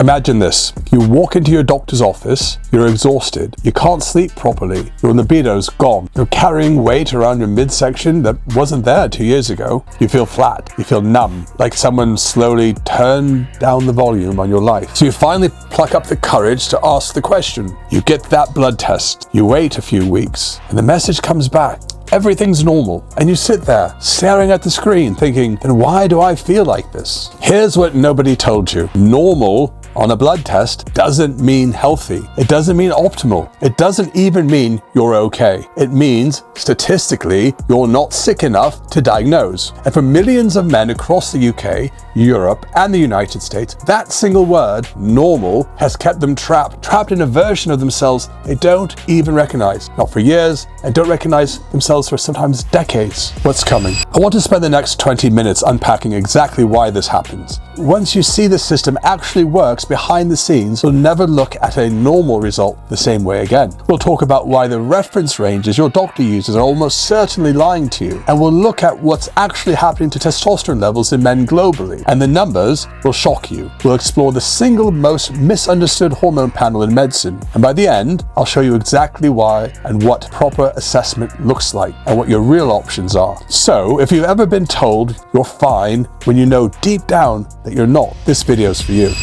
Imagine this. You walk into your doctor's office, you're exhausted, you can't sleep properly, your libido's gone, you're carrying weight around your midsection that wasn't there 2 years ago, you feel flat, you feel numb, like someone slowly turned down the volume on your life. So you finally pluck up the courage to ask the question. You get that blood test, you wait a few weeks, and the message comes back. Everything's normal, and you sit there staring at the screen thinking, then why do I feel like this? Here's what nobody told you. Normal on a blood test doesn't mean healthy. It doesn't mean optimal. It doesn't even mean you're okay. It means statistically you're not sick enough to diagnose. And for millions of men across the UK, Europe, and the United States, that single word, normal, has kept them trapped in a version of themselves they don't even recognize. Not for years, and don't recognize themselves for sometimes decades. What's coming? I want to spend the next 20 minutes unpacking exactly why this happens. Once you see the system actually works behind the scenes, you'll never look at a normal result the same way again. We'll talk about why the reference ranges your doctor uses are almost certainly lying to you, and we'll look at what's actually happening to testosterone levels in men globally, and the numbers will shock you. We'll explore the single most misunderstood hormone panel in medicine, and by the end, I'll show you exactly why and what proper assessment looks like, and what your real options are. So, if you've ever been told you're fine when you know deep down that you're not, this video's for you.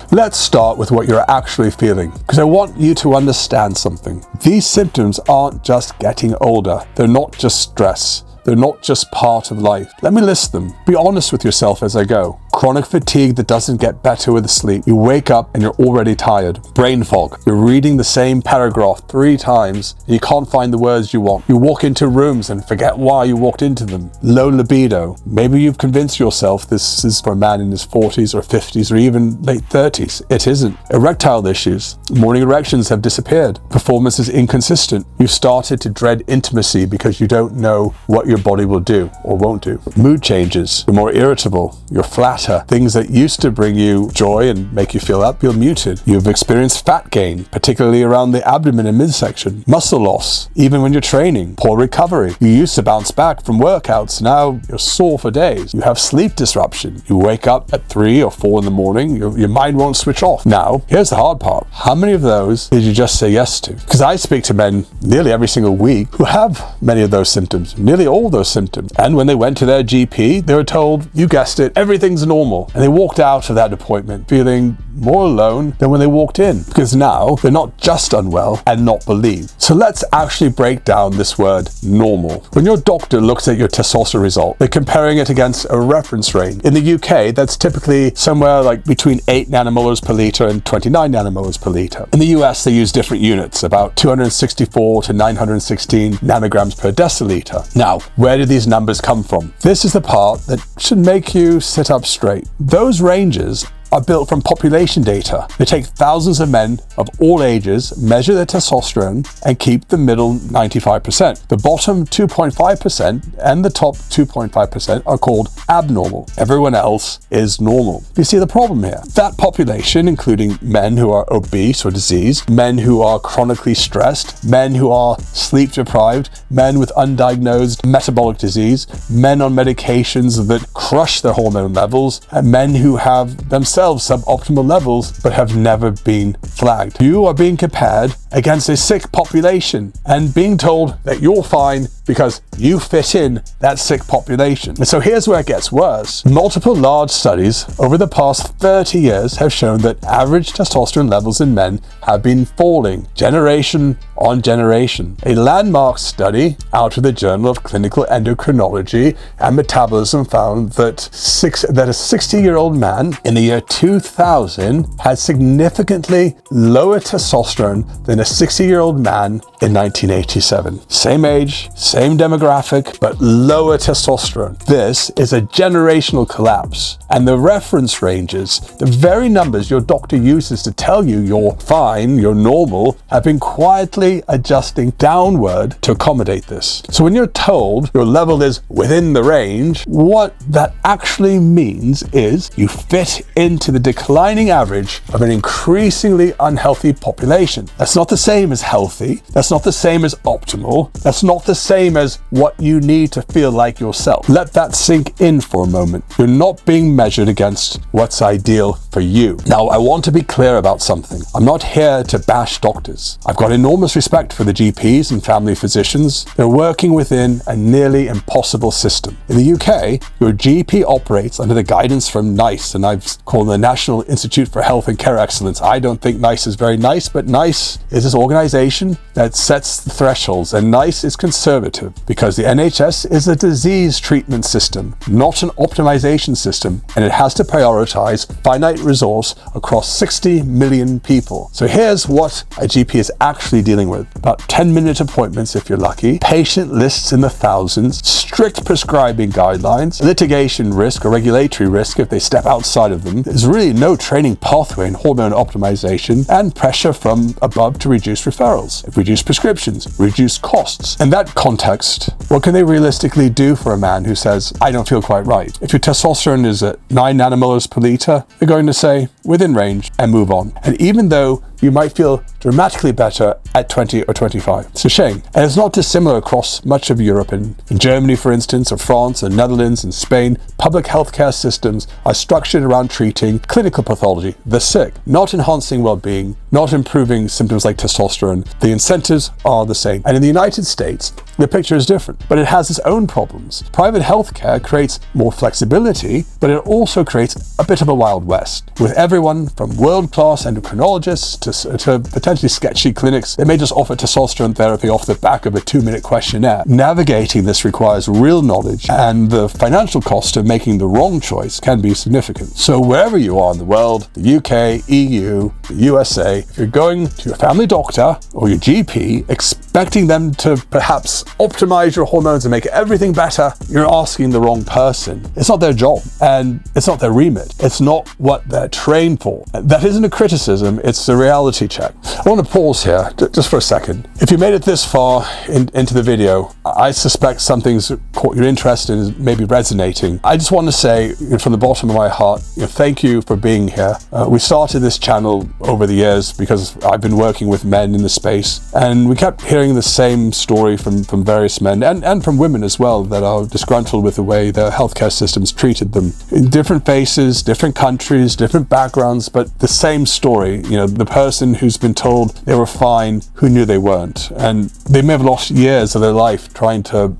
Let's start with what you're actually feeling, because I want you to understand something. These symptoms aren't just getting older. They're not just stress. They're not just part of life. Let me list them. Be honest with yourself as I go. Chronic fatigue that doesn't get better with sleep. You wake up and you're already tired. Brain fog. You're reading the same paragraph 3 times and you can't find the words you want. You walk into rooms and forget why you walked into them. Low libido. Maybe you've convinced yourself this is for a man in his 40s or 50s or even late 30s. It isn't. Erectile issues. Morning erections have disappeared. Performance is inconsistent. You've started to dread intimacy because you don't know what your body will do or won't do. Mood changes. You're more irritable. You're flatter. Things that used to bring you joy and make you feel up feel muted. You've experienced fat gain, particularly around the abdomen and midsection. Muscle loss, even when you're training. Poor recovery. You used to bounce back from workouts. Now you're sore for days. You have sleep disruption. You wake up at 3 or 4 in the morning. Your mind won't switch off. Now, here's the hard part. How many of those did you just say yes to? Because I speak to men nearly every single week who have many of those symptoms, nearly all those symptoms. And when they went to their GP, they were told, you guessed it, everything's normal. And they walked out of that appointment feeling more alone than when they walked in, because now they're not just unwell and not believed. So let's actually break down this word normal. When your doctor looks at your testosterone result, they're comparing it against a reference range. In the UK, that's typically somewhere like between 8 nanomolars per litre and 29 nanomolars per litre. In the US, they use different units, about 264 to 916 nanograms per deciliter. Now, where do these numbers come from? This is the part that should make you sit up straight. Those ranges are built from population data. They take thousands of men of all ages, measure their testosterone, and keep the middle 95%. The bottom 2.5% and the top 2.5% are called abnormal. Everyone else is normal. You see the problem here? That population, including men who are obese or diseased, men who are chronically stressed, men who are sleep deprived, men with undiagnosed metabolic disease, men on medications that crush their hormone levels, and men who have themselves suboptimal levels but have never been flagged. You are being compared against a sick population and being told that you're fine because you fit in that sick population. And so here's where it gets worse. Multiple large studies over the past 30 years have shown that average testosterone levels in men have been falling generation on generation. A landmark study out of the Journal of Clinical Endocrinology and Metabolism found that a 60-year-old man in the year 2000 had significantly lower testosterone than a 60-year-old man in 1987. Same age, same demographic, but lower testosterone. This is a generational collapse, and the reference ranges, the very numbers your doctor uses to tell you you're fine, you're normal, have been quietly adjusting downward to accommodate this. So when you're told your level is within the range, what that actually means is you fit into the declining average of an increasingly unhealthy population. That's not the same as healthy. That's not the same as optimal. That's not the same as what you need to feel like yourself. Let that sink in for a moment. You're not being measured against what's ideal for you. Now, I want to be clear about something. I'm not here to bash doctors. I've got enormous respect for the GPs and family physicians. They're working within a nearly impossible system. In the UK, your GP operates under the guidance from NICE, and I've called the National Institute for Health and Care Excellence. I don't think NICE is very nice, but NICE is this organization that sets the thresholds, and NICE is conservative because the NHS is a disease treatment system, not an optimization system, and it has to prioritize finite resource across 60 million people. So here's what a GP is actually dealing with. About 10-minute appointments if you're lucky, patient lists in the thousands, strict prescribing guidelines, litigation risk or regulatory risk if they step outside of them. There's really no training pathway in hormone optimization, and pressure from above to reduce referrals, reduce prescriptions, reduce costs. In that context, what can they realistically do for a man who says, I don't feel quite right? If your testosterone is at 9 nanomolars per liter, they're going to say, within range, and move on. And even though you might feel dramatically better at 20 or 25. It's a shame. And it's not dissimilar across much of Europe. In Germany, for instance, or France, and Netherlands, and Spain, public healthcare systems are structured around treating clinical pathology, the sick, not enhancing well-being, not improving symptoms like testosterone. The incentives are the same. And in the United States, the picture is different, but it has its own problems. Private healthcare creates more flexibility, but it also creates a bit of a Wild West, with everyone from world-class endocrinologists to potentially sketchy clinics that may just offer testosterone therapy off the back of a 2-minute questionnaire. Navigating this requires real knowledge, and the financial cost of making the wrong choice can be significant. So wherever you are in the world, the UK, EU, the USA, if you're going to your family doctor or your GP expecting them to perhaps optimize your hormones and make everything better, you're asking the wrong person. It's not their job, and it's not their remit. It's not what they're trained for. That isn't a criticism, it's a reality check. I want to pause here just for a second. If you made it this far into the video, I suspect something's caught your interest and is maybe resonating. I just want to say from the bottom of my heart, thank you for being here. We started this channel over the years because I've been working with men in the space, and we kept hearing the same story from various men and from women as well that are disgruntled with the way their healthcare systems treated them. In different faces, different countries, different backgrounds, but the same story. The person who's been told they were fine, who knew they weren't. And they may have lost years of their life trying to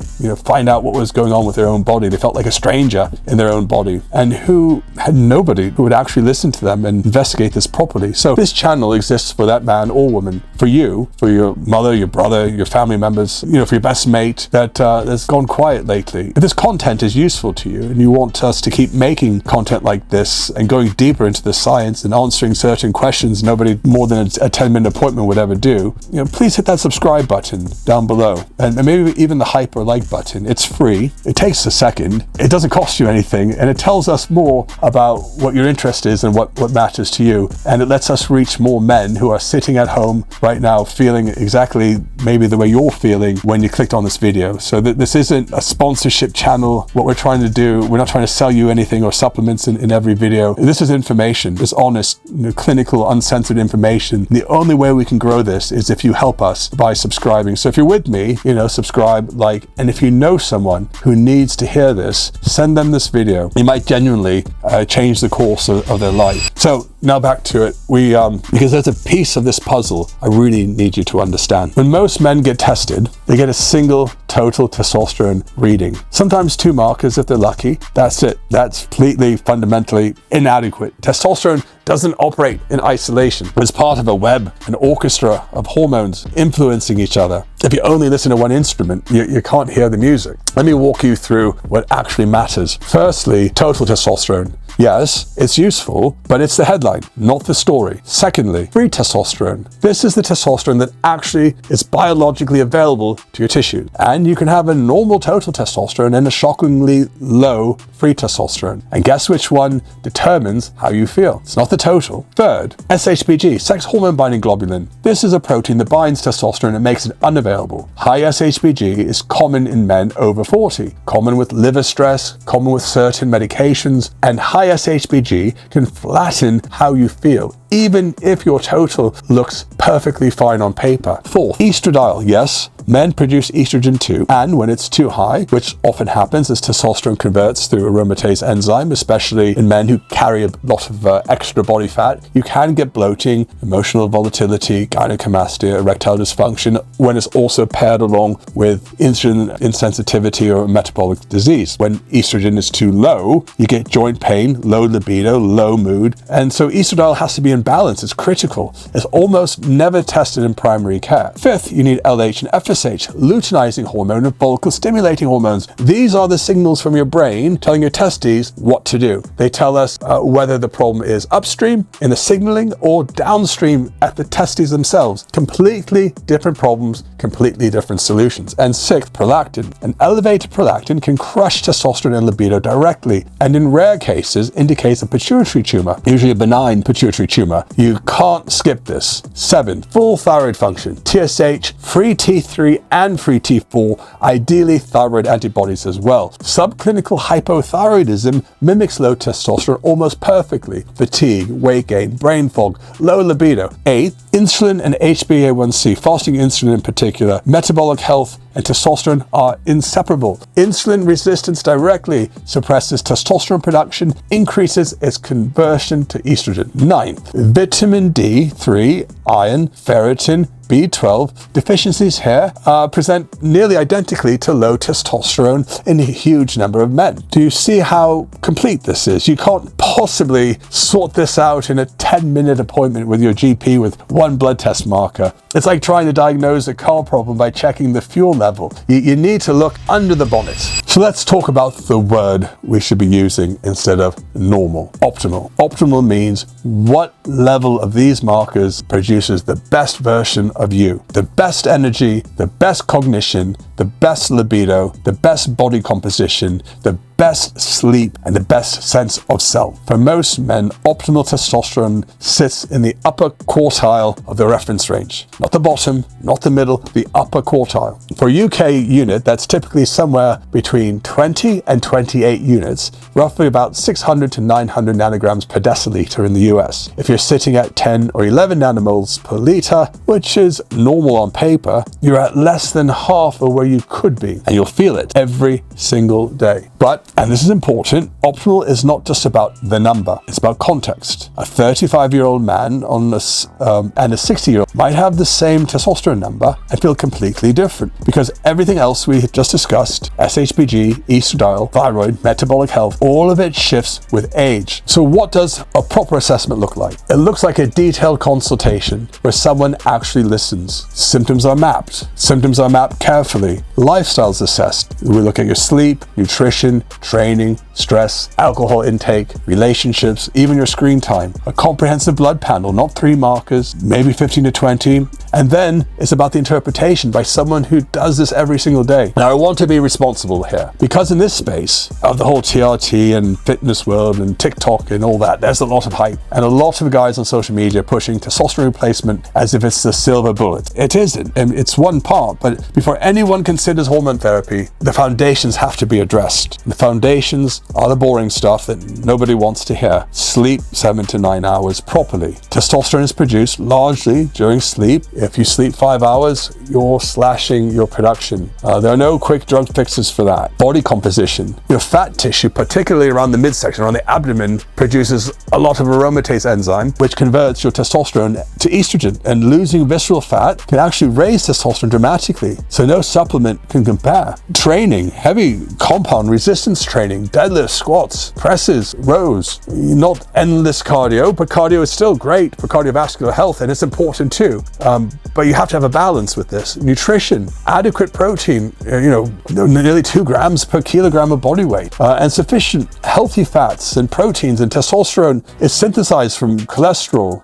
find out what was going on with their own body. They felt like a stranger in their own body, and who had nobody who would actually listen to them and investigate this properly. So this channel exists for that man or woman, for you, for your mother, your brother, your family members, for your best mate that has gone quiet lately. If this content is useful to you and you want us to keep making content like this and going deeper into the science and answering certain questions nobody more than a 10-minute appointment would ever do, please hit that subscribe button down below, and maybe even the hype or like button. It's free. It takes a second. It doesn't cost you anything, and it tells us more about what your interest is and what matters to you. And it lets us reach more men who are sitting at home right now feeling exactly maybe the way you're feeling when you clicked on this video. So this isn't a sponsorship channel. What we're trying to do, we're not trying to sell you anything or supplements in every video. This is information. It's honest, clinical, uncensored information. The only way we can grow this is if you help us by subscribing. So if you're with me, subscribe, like, and if you know someone who needs to hear this, send them this video. It might genuinely change the course of their life. So now back to it. Because there's a piece of this puzzle I really need you to understand. When most men get tested, they get a single total testosterone reading. Sometimes 2 markers if they're lucky. That's it. That's completely fundamentally inadequate. Testosterone doesn't operate in isolation. It's part of a web, an orchestra of hormones influencing each other. If you only listen to one instrument, you can't hear the music. Let me walk you through what actually matters. Firstly, total testosterone. Yes, it's useful, but it's the headline, not the story. Secondly, free testosterone. This is the testosterone that actually is biologically available to your tissues. And you can have a normal total testosterone and a shockingly low free testosterone. And guess which one determines how you feel? It's not the total. Third, SHBG, sex hormone binding globulin. This is a protein that binds testosterone and makes it unavailable. High SHBG is common in men over 40, common with liver stress, common with certain medications, and high SHBG can flatten how you feel, even if your total looks perfectly fine on paper. Fourth, estradiol. Yes, men produce estrogen too, and when it's too high, which often happens as testosterone converts through aromatase enzyme, especially in men who carry a lot of extra body fat, you can get bloating, emotional volatility, gynecomastia, erectile dysfunction, when it's also paired along with insulin insensitivity or metabolic disease. When estrogen is too low, you get joint pain, low libido, low mood, and so estradiol has to be in balance. It's critical. It's almost never tested in primary care. Fifth, you need LH and FSH, luteinizing hormone and follicle stimulating hormones. These are the signals from your brain telling your testes what to do. They tell us whether the problem is upstream in the signaling or downstream at the testes themselves. Completely different problems, completely different solutions. And sixth, prolactin. An elevated prolactin can crush testosterone and libido directly, and in rare cases indicates a pituitary tumor, usually a benign pituitary tumor. You can't skip this. 7. Full thyroid function. TSH, free T3 and free T4, ideally thyroid antibodies as well. Subclinical hypothyroidism mimics low testosterone almost perfectly. Fatigue, weight gain, brain fog, low libido. 8. Insulin and HbA1c, fasting insulin in particular, metabolic health and testosterone are inseparable. Insulin resistance directly suppresses testosterone production, increases its conversion to estrogen. 9. Vitamin D3, iron, ferritin, B12 deficiencies here present nearly identically to low testosterone in a huge number of men. Do you see how complete this is? You can't possibly sort this out in a 10-minute appointment with your GP with one blood test marker. It's like trying to diagnose a car problem by checking the fuel level. You need to look under the bonnet. So let's talk about the word we should be using instead of normal. Optimal. Optimal means what level of these markers produces the best version of you. The best energy, the best cognition, the best libido, the best body composition, the best sleep, and the best sense of self. For most men, optimal testosterone sits in the upper quartile of the reference range. Not the bottom, not the middle, the upper quartile. For a UK unit, that's typically somewhere between 20 and 28 units, roughly about 600 to 900 nanograms per deciliter in the US. If you're sitting at 10 or 11 nanomoles per liter, which is normal on paper, you're at less than half of where you could be, and you'll feel it every single day. But, and this is important, optimal is not just about the number, it's about context. A 35-year-old man and a 60-year-old might have the same testosterone number and feel completely different, because everything else we just discussed, SHBG, estradiol, thyroid, metabolic health, all of it shifts with age. So what does a proper assessment look like? It looks like a detailed consultation where someone actually listens. Symptoms are mapped. Symptoms are mapped carefully. Lifestyles assessed. We look at your sleep, nutrition, training, stress, alcohol intake, relationships, even your screen time. A comprehensive blood panel, not 3 markers, maybe 15 to 20. And then it's about the interpretation by someone who does this every single day. Now, I want to be responsible here, because in this space of the whole TRT and fitness world and TikTok and all that, there's a lot of hype and a lot of guys on social media pushing testosterone replacement as if it's the silver bullet. It isn't. It's one part, but before anyone considers hormone therapy, the foundations have to be addressed. The foundations are the boring stuff that nobody wants to hear. Sleep 7 to 9 hours properly. Testosterone is produced largely during sleep. If you sleep 5 hours, you're slashing your production. There are no quick drug fixes for that. Body composition. Your fat tissue, particularly around the midsection, around the abdomen, produces a lot of aromatase enzyme, which converts your testosterone to estrogen. And losing visceral fat can actually raise testosterone dramatically. So no supplement can compare. Training, heavy compound resistance training, deadlift deadlifts, squats, presses, rows. Not endless cardio, but cardio is still great for cardiovascular health, and it's important too. But you have to have a balance with this. Nutrition, adequate protein, nearly 2 grams per kilogram of body weight, and sufficient healthy fats and proteins. And testosterone is synthesized from cholesterol,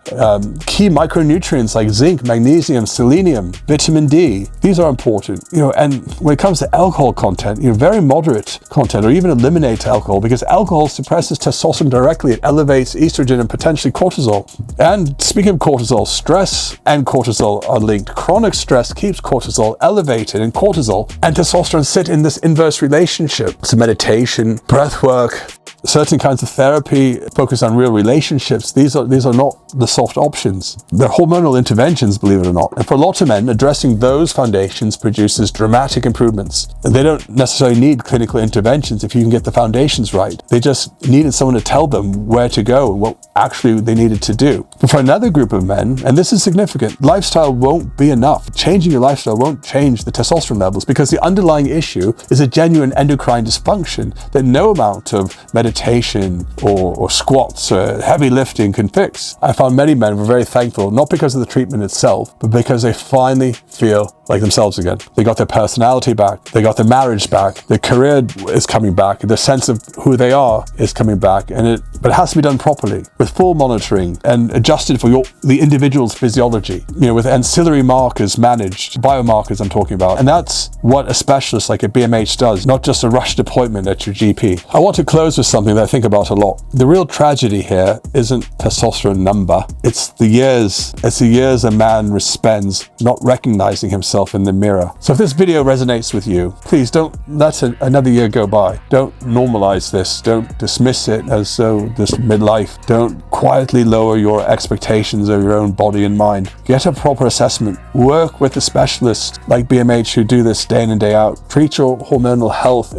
key micronutrients like zinc, magnesium, selenium, vitamin D. These are important. And when it comes to alcohol content, very moderate content, or even eliminate alcohol, because alcohol suppresses testosterone directly. It elevates estrogen and potentially cortisol. And speaking of cortisol, stress and cortisol are linked. Chronic stress keeps cortisol elevated, and cortisol and testosterone sit in this inverse relationship. So meditation, breath work, certain kinds of therapy focus on real relationships. These are not the soft options. They're hormonal interventions, believe it or not. And for a lot of men, addressing those foundations produces dramatic improvements. They don't necessarily need clinical interventions if you can get the foundations right. They just needed someone to tell them where to go and what actually they needed to do. But for another group of men, and this is significant, lifestyle won't be enough. Changing your lifestyle won't change the testosterone levels, because the underlying issue is a genuine endocrine dysfunction that no amount of meditation or squats or heavy lifting can fix. I found many men were very thankful, not because of the treatment itself, but because they finally feel like themselves again. They got their personality back, they got their marriage back, their career is coming back, their sense of who they are is coming back, but it has to be done properly, with full monitoring and adjusted for the individual's physiology, with ancillary markers managed, biomarkers I'm talking about. And that's what a specialist like a BMH does, not just a rushed appointment at your GP. I want to close with something that I think about a lot. The real tragedy here isn't testosterone number, it's the years a man spends not recognizing himself in the mirror. So if this video resonates with you, please don't let another year go by. Don't normalize this. Don't dismiss it as though this midlife. Don't quietly lower your expectations of your own body and mind. Get a proper assessment. Work with a specialist like BMH who do this day in and day out. Treat your hormonal health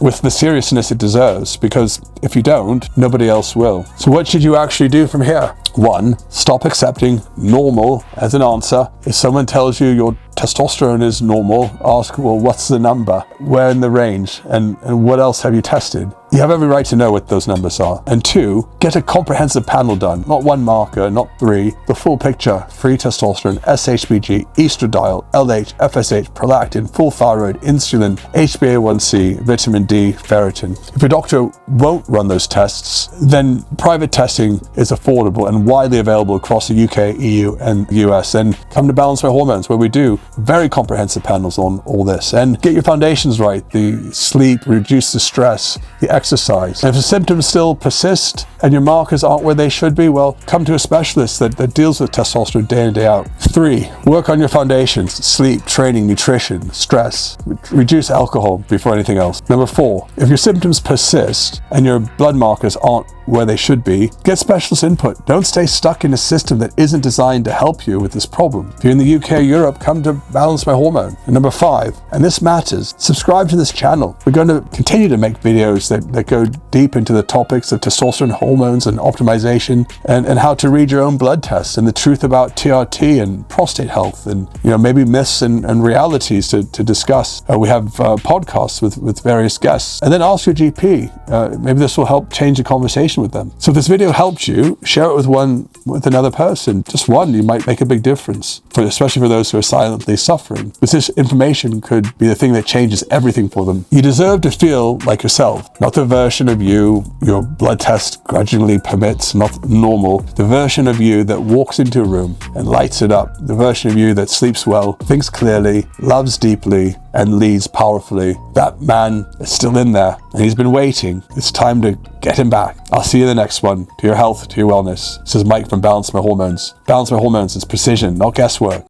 with the seriousness it deserves, because if you don't, nobody else will. So what should you actually do from here? 1, stop accepting normal as an answer. If someone tells you your testosterone is normal, ask, well, what's the number? Where in the range? And what else have you tested? You have every right to know what those numbers are. And 2, get a comprehensive panel done. Not 1 marker, not 3, the full picture. Free testosterone, SHBG, estradiol, LH, FSH, prolactin, full thyroid, insulin, HbA1c, vitamin D, ferritin. If your doctor won't run those tests, then private testing is affordable and widely available across the UK, EU, and US. And come to Balance My Hormones, where we do very comprehensive panels on all this. And get your foundations right, the sleep, reduce the stress, the exercise. And if the symptoms still persist and your markers aren't where they should be, well, come to a specialist that deals with testosterone day in and day out. 3, work on your foundations, sleep, training, nutrition, stress, reduce alcohol before anything else. 4, if your symptoms persist and your blood markers aren't where they should be, get specialist input. Don't stay stuck in a system that isn't designed to help you with this problem. If you're in the UK or Europe, come to Balance My Hormone. And 5, and this matters, subscribe to this channel. We're going to continue to make videos that go deep into the topics of testosterone, hormones, and optimization, and how to read your own blood tests, and the truth about TRT and prostate health, and maybe myths and realities to discuss. We have podcasts with various guests. And then ask your GP. Maybe this will help change the conversation with them. So if this video helped you, share it with another person. Just one, you might make a big difference, especially for those who are silently suffering. But this information could be the thing that changes everything for them. You deserve to feel like yourself, not the version of you your blood test grudgingly permits, not normal. The version of you that walks into a room and lights it up. The version of you that sleeps well, thinks clearly, loves deeply, and leads powerfully. That man is still in there, and he's been waiting. It's time to get him back. I'll see you in the next one. To your health, to your wellness. This is Mike from Balance My Hormones. Balance My Hormones is precision, not guesswork.